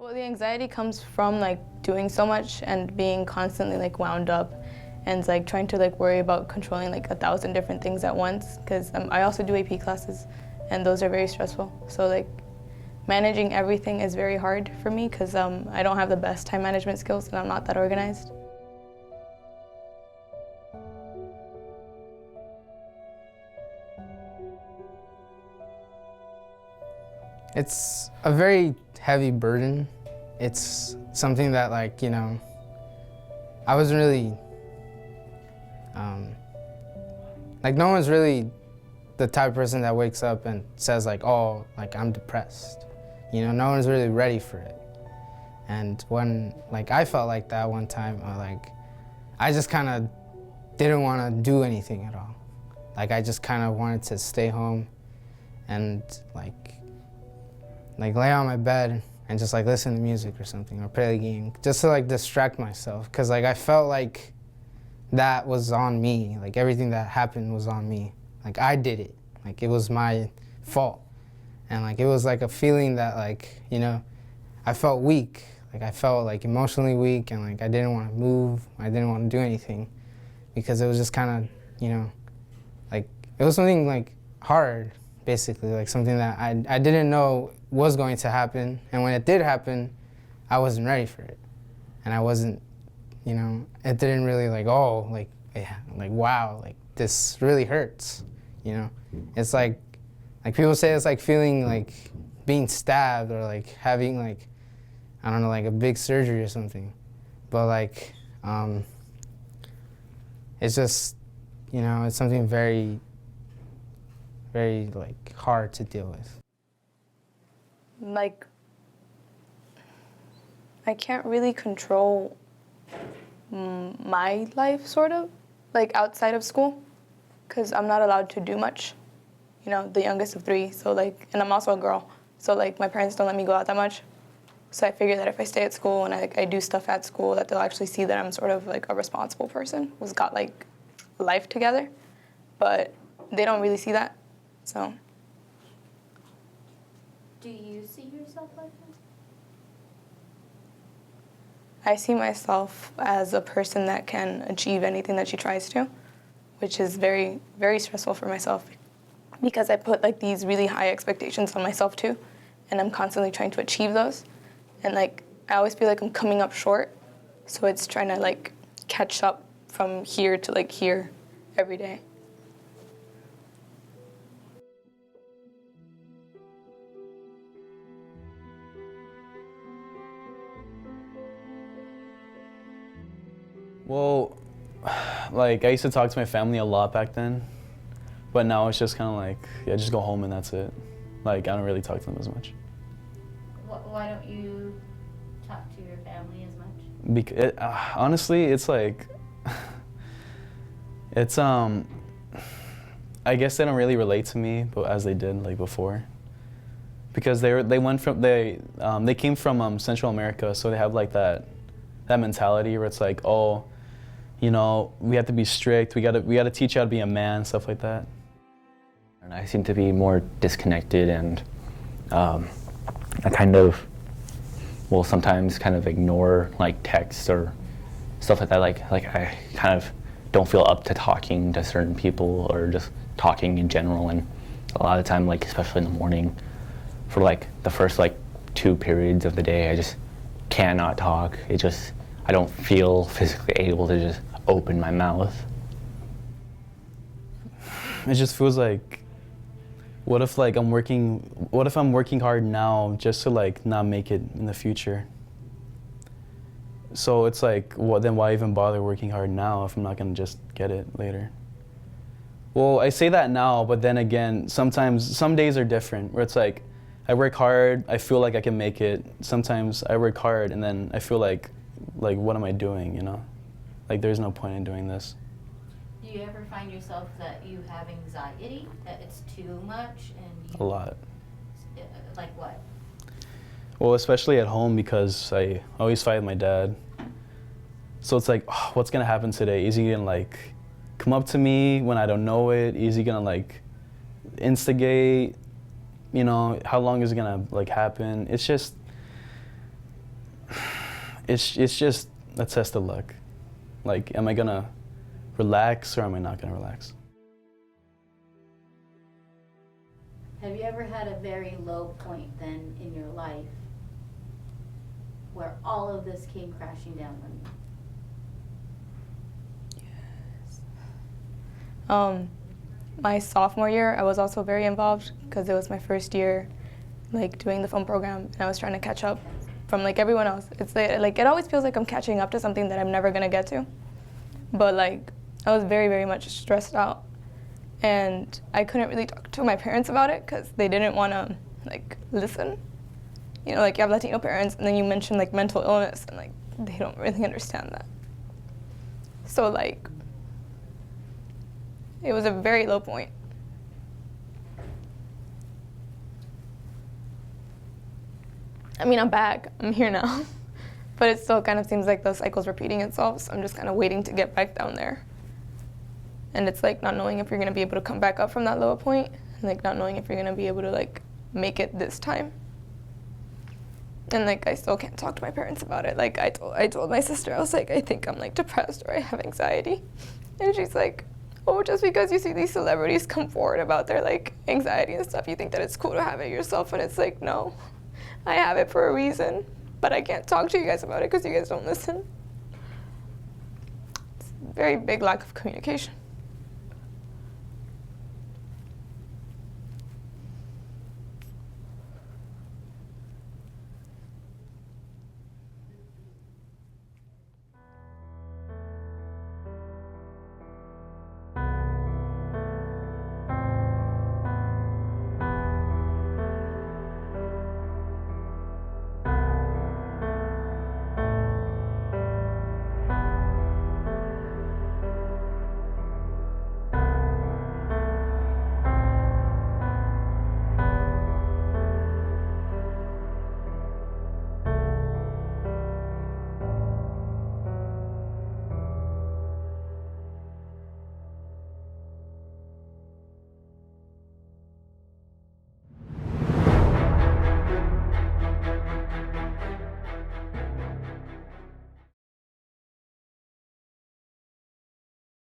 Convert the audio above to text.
Well, the anxiety comes from like doing so much and being constantly like wound up and like trying to like worry about controlling like 1,000 different things at once because I also do AP classes and those are very stressful. So like managing everything is very hard for me because I don't have the best time management skills and I'm not that organized. It's a very heavy burden. It's something that, like, I wasn't really, like, no one's really the type of person that wakes up and says, like, oh, like, I'm depressed. No one's really ready for it. And when, like, I felt like that one time, I just kind of didn't want to do anything at all. Like, I just kind of wanted to stay home and, like lay on my bed and just like listen to music or something or play a game just to like distract myself because like I felt like that was on me, like everything that happened was on me, like I did it, like it was my fault. And like it was like a feeling that like I felt weak, like I felt like emotionally weak and like I didn't want to move, I didn't want to do anything because it was just kind of like it was something like hard, basically, like something that I didn't know was going to happen, and when it did happen, I wasn't ready for it. And I wasn't, it didn't really like, oh, like, yeah, like, wow, like, this really hurts, It's like people say it's like feeling like being stabbed or like having like, I don't know, like a big surgery or something. But like, it's just, it's something very, very like hard to deal with. Like, I can't really control my life, sort of, like outside of school, because I'm not allowed to do much. The youngest of three, so like, and I'm also a girl, so like my parents don't let me go out that much. So I figure that if I stay at school and I do stuff at school, that they'll actually see that I'm sort of like a responsible person who's got like life together, but they don't really see that, so. Do you see yourself like that? I see myself as a person that can achieve anything that she tries to, which is very, very stressful for myself because I put like these really high expectations on myself too, and I'm constantly trying to achieve those. And like, I always feel like I'm coming up short, so it's trying to like catch up from here to like here every day. Well, like I used to talk to my family a lot back then, but now it's just kind of like, yeah, just go home and that's it. Like I don't really talk to them as much. Why don't you talk to your family as much? Honestly, it's like, it's I guess they don't really relate to me, but as they did like before, because they came from Central America, so they have like that mentality where it's like, oh, we have to be strict. We gotta teach you how to be a man, stuff like that. And I seem to be more disconnected, and I kind of will sometimes kind of ignore like texts or stuff like that. Like I kind of don't feel up to talking to certain people or just talking in general. And a lot of the time, like especially in the morning, for like the first like 2 periods of the day, I just cannot talk. I don't feel physically able to just open my mouth. It just feels like, what if I'm working hard now just to like not make it in the future? So it's like, then why even bother working hard now if I'm not gonna just get it later? Well, I say that now, but then again, sometimes, some days are different, where it's like, I work hard, I feel like I can make it. Sometimes I work hard and then I feel like what am I doing, Like there's no point in doing this. Do you ever find yourself that you have anxiety, that it's too much and A lot. Like what? Well, especially at home because I always fight with my dad. So it's like, oh, what's gonna happen today? Is he gonna like come up to me when I don't know it? Is he gonna like instigate? How long is it gonna like happen? It's just, it's just a test of luck. Like, am I gonna relax or am I not gonna relax? Have you ever had a very low point then in your life where all of this came crashing down on you? My sophomore year, I was also very involved because it was my first year, like doing the film program, and I was trying to catch up from like everyone else. It's like it always feels like I'm catching up to something that I'm never gonna get to. But like I was very, very much stressed out, and I couldn't really talk to my parents about it because they didn't want to like listen. You know, like you have Latino parents, and then you mention like mental illness, and like they don't really understand that. So like it was a very low point. I mean, I'm back. I'm here now. But it still kind of seems like the cycle's repeating itself, so I'm just kind of waiting to get back down there. And it's like not knowing if you're going to be able to come back up from that lower point, and like not knowing if you're going to be able to like make it this time. And like I still can't talk to my parents about it. Like I told my sister, I was like, I think I'm like depressed or I have anxiety. And she's like, oh, just because you see these celebrities come forward about their like anxiety and stuff, you think that it's cool to have it yourself. And it's like, no, I have it for a reason, but I can't talk to you guys about it because you guys don't listen. It's a very big lack of communication.